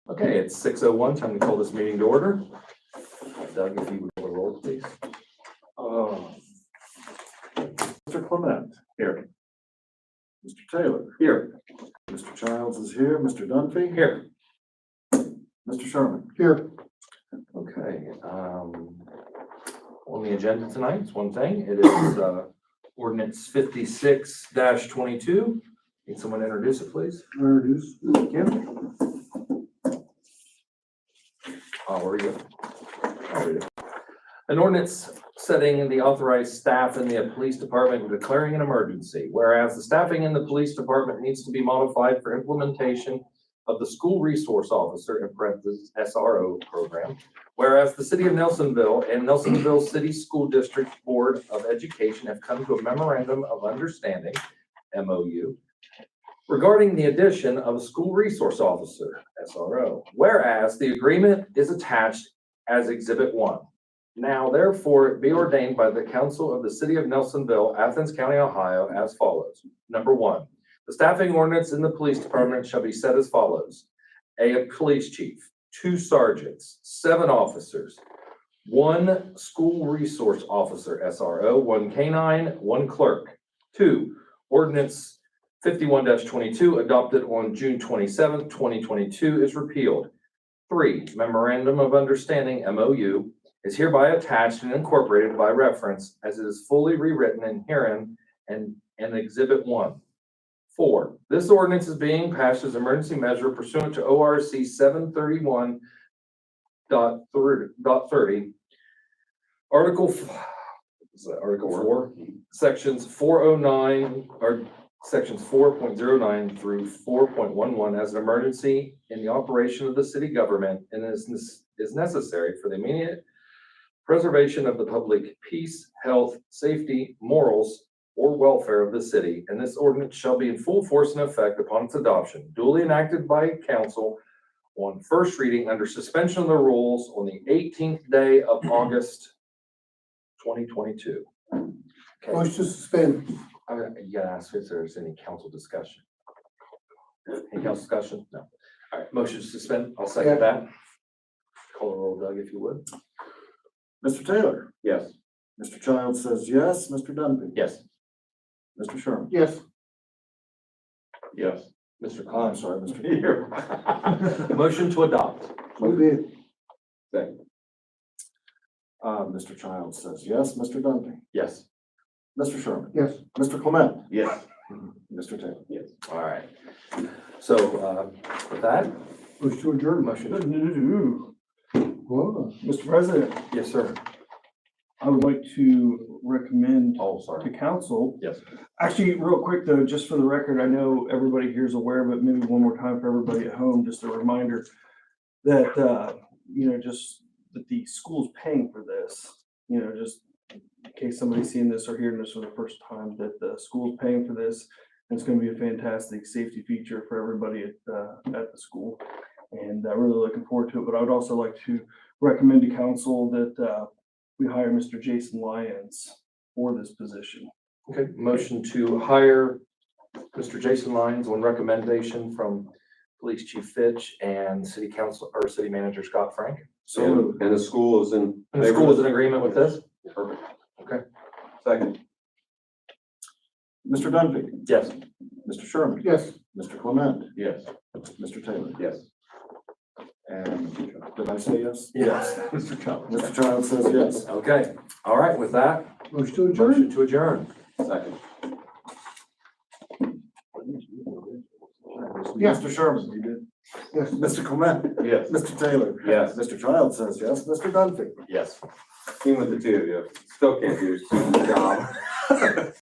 Okay, it's 6:01, time to call this meeting to order. Doug, if you would call the roll, please. Mr. Clement. Here. Mr. Taylor. Here. Mr. Childs is here. Mr. Dunphy. Here. Mr. Sherman. Here. Okay, on the agenda tonight is one thing. It is ordinance 56-22. Need someone to introduce it, please? Introduce. Thank you. I'll read it. An ordinance setting the authorized staff in the police department and declaring an emergency. Whereas the staffing in the police department needs to be modified for implementation of the school resource officer, in parentheses, SRO program. Whereas the city of Nelsonville and Nelsonville City School District Board of Education have come to a memorandum of understanding, MOU, regarding the addition of a school resource officer, SRO. Whereas the agreement is attached as Exhibit 1. Now therefore be ordained by the Council of the City of Nelsonville, Athens County, Ohio, as follows. Number 1, the staffing ordinance in the police department shall be set as follows. A police chief, 2 sergeants, 7 officers, 1 school resource officer, SRO, 1 canine, 1 clerk. 2, ordinance 51-22 adopted on June 27th, 2022 is repealed. 3, memorandum of understanding, MOU, is hereby attached and incorporated by reference as it is fully rewritten in herein and Exhibit 1. 4, this ordinance is being passed as emergency measure pursuant to ORC 731.30, Article 4, Sections 409 or Sections 4.09 through 4.11 as an emergency in the operation of the city government and is necessary for the immediate preservation of the public peace, health, safety, morals, or welfare of the city, and this ordinance shall be in full force and effect upon its adoption, duly enacted by council on first reading under suspension of the rules on the 18th day of August 2022. Okay. Motion to suspend. You gotta ask if there's any council discussion. Any council discussion? No. All right, motion to suspend. I'll second that. Call the roll, Doug, if you would. Mr. Taylor. Yes. Mr. Childs says yes. Mr. Dunphy. Yes. Mr. Sherman. Yes. Yes. Mr. I'm Klein. sorry, Mr. Here. Motion to adopt. So be it. Second. Mr. Childs says yes. Mr. Dunphy. Yes. Mr. Sherman. Yes. Mr. Clement. Yes. Mr. Taylor. Yes. All right. So, with that, Motion to adjourn. motion. Whoa. Mr. President, Yes, sir. I would like to recommend Oh, to sorry. council, Yes. actually, real quick though, just for the record, I know everybody here is aware, but maybe one more time for everybody at home, just a reminder that, just that the school's paying for this, just in case somebody's seeing this or hearing this for the first time, that the school's paying for this. And it's going to be a fantastic safety feature for everybody at the school. And I'm really looking forward to it. But I would also like to recommend to council that we hire Mr. Jason Lyons for this position. Okay, motion to hire Mr. Jason Lyons on recommendation from Police Chief Fitch and City Council or City Manager Scott Frank. So And the school is in. And the school is in agreement with this? Perfect. Okay. Second. Mr. Dunphy. Yes. Mr. Sherman. Yes. Mr. Clement. Yes. Mr. Taylor. Yes. And did I say yes? Yes. Mr. Childs. Mr. Childs says yes. Okay, all right, with that, Motion to motion to adjourn. Second. Mr. Sherman. You did. Yes. Mr. Clement. Yes. Mr. Taylor. Yes. Mr. Childs says yes. Mr. Dunphy. Yes. Even with the two of you, still can't do the job.